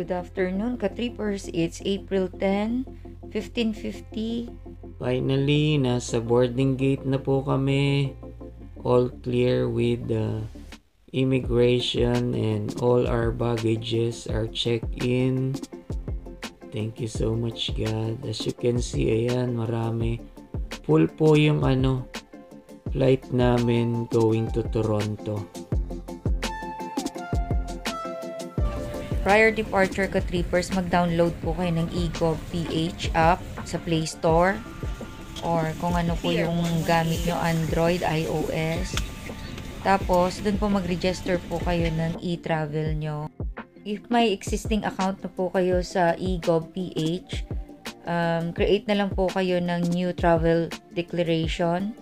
Good afternoon, ka-trippers. It's April 10, 15:50. Finally, nasa boarding gate na po kami. All clear with the immigration and all our baggages are checked in. Thank you so much, God. As you can see, ayan, marami. Full po yung flight namin going to Toronto. Prior departure, ka-trippers, mag-download po kayo ng eGov.ph app sa Play Store or kung ano po yung gamit nyo, Android, iOS. Tapos, dun po mag-register po kayo ng e-travel nyo. If may existing account na po kayo sa eGov.ph, create na lang po kayo ng new travel declaration.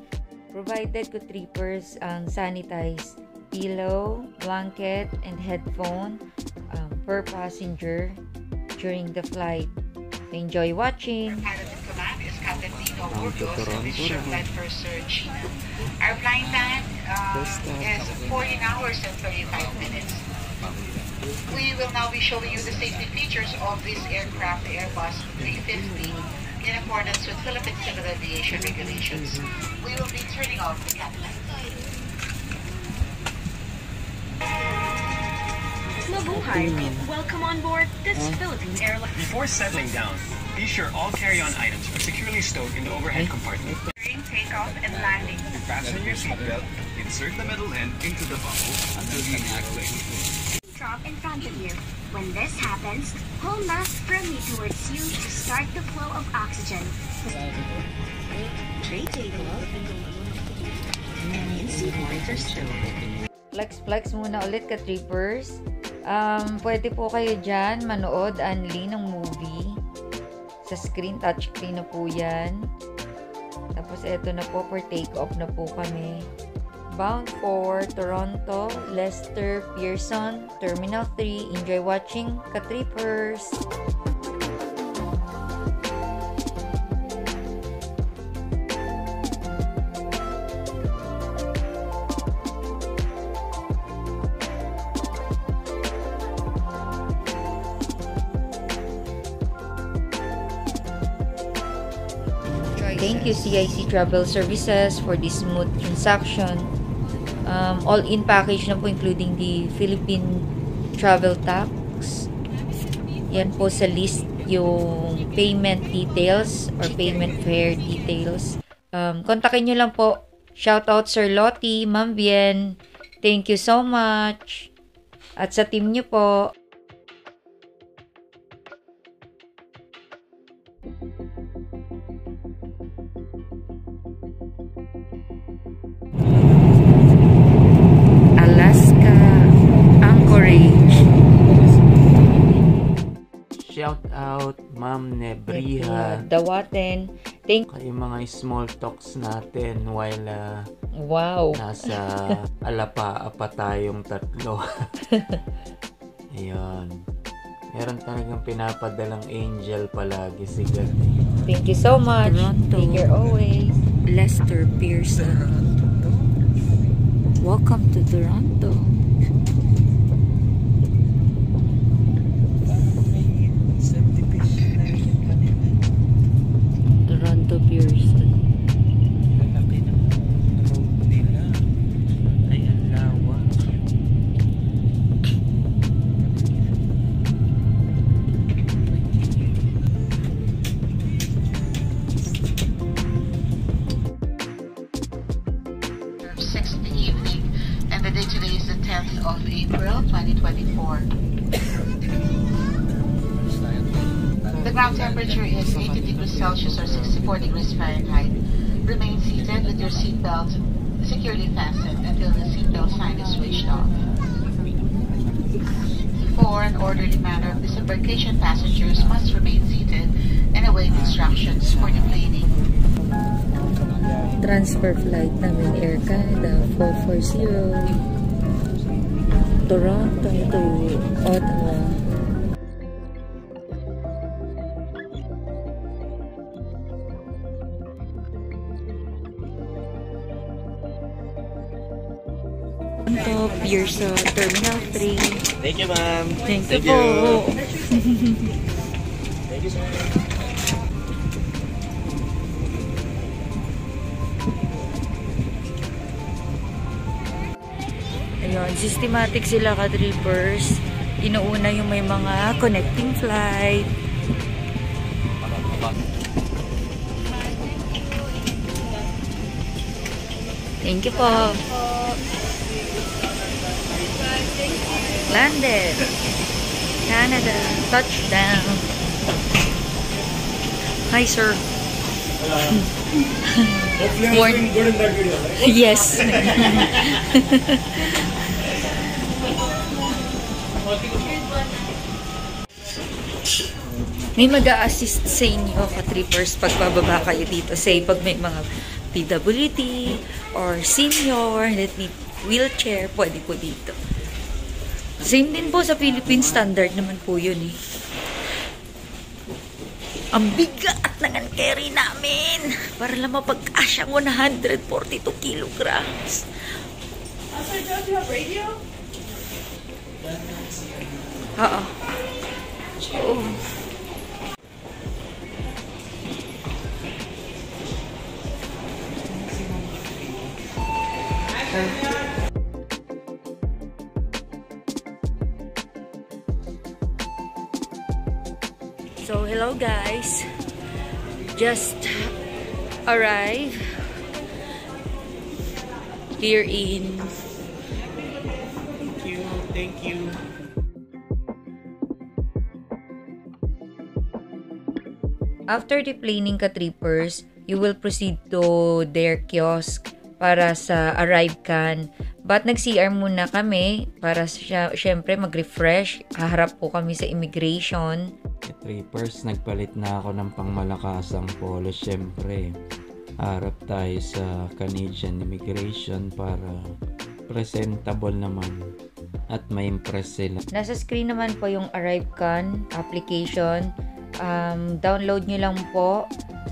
Provided, ka-trippers, ang sanitized pillow, blanket, and headphone per passenger during the flight. Enjoy watching! Pilot in command is Captain Dino Burgos of this ship flight for Sir Gina. Our flying time is 14 hours and 35 minutes. We will now be showing you the safety features of this aircraft, the Airbus 350, in accordance with Philippine Civil Aviation regulations. We will be turning off the cabin lights. Mabuhay! Welcome on board this Philippine Airlines. Before settling down, be sure all carry-on items are securely stowed in the overhead compartment. During takeoff and landing. Fasten your seatbelt, insert the middle end into the bubble until you activate. Drop in front of you. When this happens, hold mask firmly towards you to start the flow of oxygen. Flex muna ulit, ka-trippers. Pwede po kayo dyan manood only ng movie. Sa screen, touchscreen na po yan. Tapos eto na po, for take off na po kami. Bound for Toronto, Leicester, Pearson, Terminal 3. Enjoy watching, ka-trippers! Thank you, CIC Travel Services, for this smooth transaction. All-in package na po, including the Philippine travel tax. Yan po sa list yung payment details or payment fare details. Kontakin nyo lang po. Shout out Sir Lottie, Ma'am Bien. Thank you so much. At sa team nyo po. Alaska, Anchorage. Shout out Ma'am Nebriha. Dawaten. Thank Kayo mga small talks natin while Wow. nasa Alapaa pa tayong tatlo. Ayun. Meron talagang pinapadalang angel palagi si God. Thank you so much. Toronto. Take care always. Leicester Pearson. Welcome to Toronto. Toronto Pearson. The day today is the 10th of April, 2024. The ground temperature is 80 degrees Celsius or 64 degrees Fahrenheit. Remain seated with your seatbelt securely fastened until the seatbelt sign is switched off. For an orderly manner of disembarkation, passengers must remain seated and await instructions for deplaning. Transfer flight namin Air Canada 440 Toronto to Ottawa. Top, you're sa Terminal 3. Thank you, ma'am. Thank you po. Thank you, sir. Ayun, systematic sila ka-trippers. Inuuna yung may mga connecting flight. Thank you po. Landed. Canada. Touchdown. Hi, sir. Hopefully, I'm doing good in that video, right? Yes. May mag-a-assist sa inyo, ka-trippers, pag bababa kayo dito. Say, pag may mga PWD or senior that need wheelchair, pwede po dito. Same din po sa Philippine standard naman po yun eh. Ang bigat ng carry namin para lang mapagkasyang 142 kilograms. Sir, do you have radio? Oo. Oh. So, hello guys. Just arrived here in Thank you. After deplaning ka-trippers, you will proceed to their kiosk para sa arrive can. But nag-CR muna kami para syempre mag-refresh. Haharap po kami sa immigration. Trippers, nagpalit na ako ng pangmalakasang polo. Syempre, harap tayo sa Canadian immigration para presentable naman at ma-impress sila. Nasa screen naman po yung arrive can application. Download nyo lang po.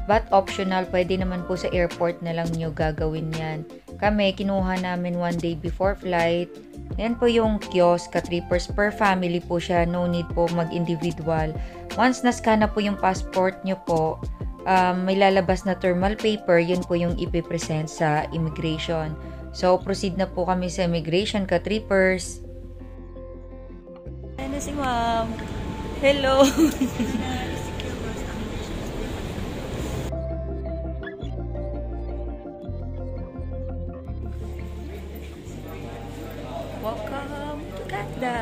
But optional, pwede naman po sa airport na lang nyo gagawin yan. Kami, kinuha namin 1 day before flight. Yan po yung kiosk, ka-trippers. Per family po siya. No need po mag-individual. Once na-scan na po yung passport nyo po, may lalabas na thermal paper. Yun po yung ipipresent sa immigration. So, proceed na po kami sa immigration, ka-trippers. Ano si ma'am? Hello! Welcome to Canada!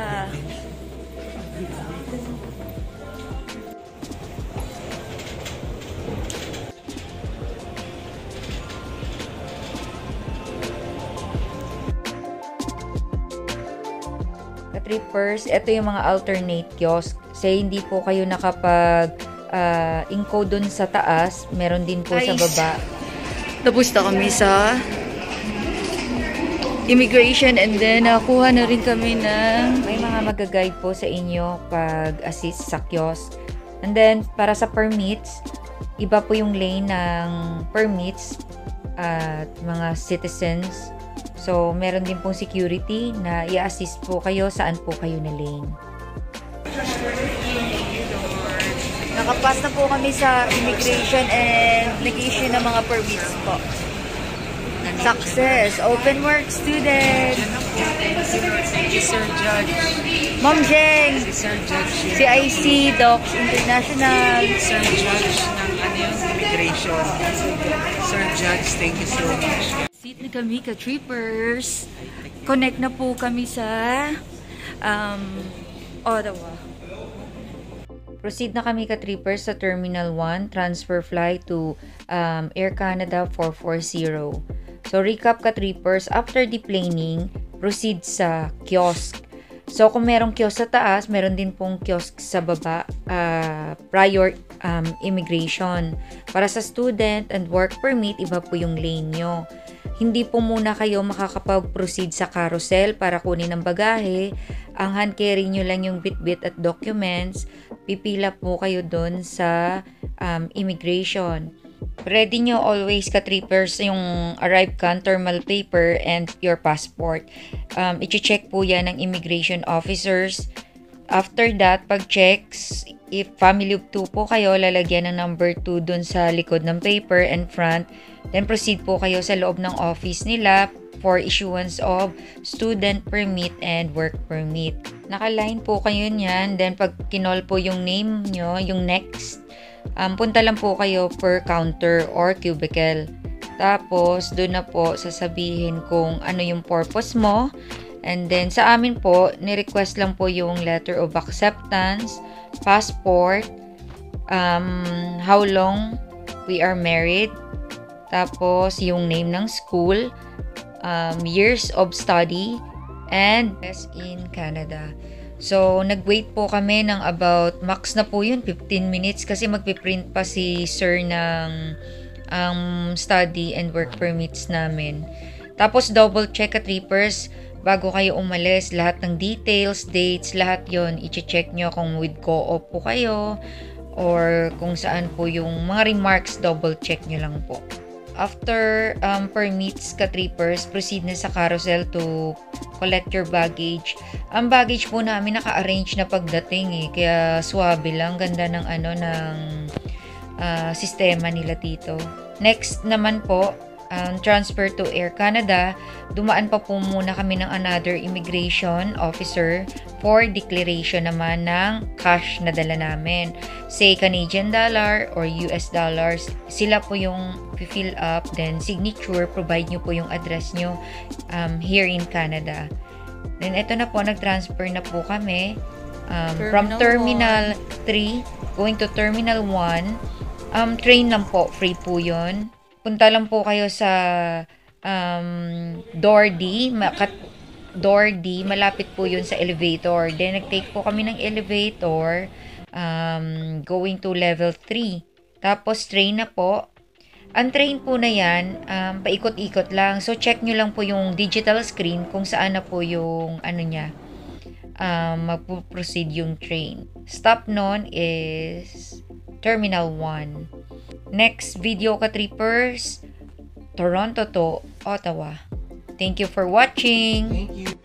Ka-trippers, ito yung mga alternate kiosk. Say, hindi po kayo nakapag encode dun sa taas. Meron din po sa baba. Tapos na kami sa immigration and then nakuha na rin kami ng may mga mag-guide po sa inyo pag-assist sa kiosk. And then, para sa permits, iba po yung lane ng permits at mga citizens. So, meron din pong security na i-assist po kayo saan po kayo na lane. Nakapas na po kami sa immigration and nag-issue ng mga permits po. Success! Open work student! Si Sir Judge. Ma'am Jeng! Si Sir Judge. Si IC, Docs International. Sir Judge ng immigration. Sir Judge, thank you so much. Seat na kami, ka-trippers. Connect na po kami sa Ottawa. Proceed na kami, ka-trippers, sa Terminal 1, transfer flight to Air Canada 440. So, recap, ka-trippers, after deplaning, proceed sa kiosk. So, kung merong kiosk sa taas, meron din pong kiosk sa baba, prior immigration. Para sa student and work permit, iba po yung lane nyo. Hindi po muna kayo makakapag-proceed sa carousel para kunin ang bagahe. Ang hand carry nyo lang yung bitbit at documents. Pipila po kayo doon sa immigration. Ready nyo always ka-trippers yung arrive can, thermal paper, and your passport. I-check po yan ng immigration officers. After that, pag checks, if family of 2 po kayo, lalagyan ng number 2 dun sa likod ng paper and front. Then proceed po kayo sa loob ng office nila for issuance of student permit and work permit. Naka-line po kayo niyan. Then pag kinol po yung name nyo, yung next, punta lang po kayo per counter or cubicle. Tapos, doon na po sasabihin kung ano yung purpose mo. And then, sa amin po, ni-request lang po yung letter of acceptance, passport, how long we are married, tapos yung name ng school, years of study, and in Canada. So, nag-wait po kami ng about, max na po yun, 15 minutes kasi magpiprint pa si sir ng study and work permits namin. Tapos, double check at trippers bago kayo umalis. Lahat ng details, dates, lahat yon i-check nyo kung with co-op po kayo or kung saan po yung mga remarks, double check nyo lang po. After permits ka-trippers, proceed na sa carousel to collect your baggage. Ang baggage po namin naka-arrange na pagdating kaya swabe lang, ganda ng sistema nila dito. Next naman po, transfer to Air Canada. Dumaan pa po muna kami ng another immigration officer for declaration naman ng cash na dala namin. Say Canadian dollar or US dollars. Sila po yung fill up, then signature, provide nyo po yung address nyo here in Canada. Then ito na po, nag-transfer na po kami from Terminal 3 going to Terminal 1. Train lang po, free po yun. Punta lang po kayo sa door D. Door D, malapit po yun sa elevator. Then, nag-take po kami ng elevator going to level 3. Tapos, train na po. Ang train po na yan, paikot-ikot lang. So, check nyo lang po yung digital screen kung saan na po yung mag-proceed yung train. Stop nun is Terminal 1. Next video ka-trippers, Toronto to Ottawa. Thank you for watching. Thank you.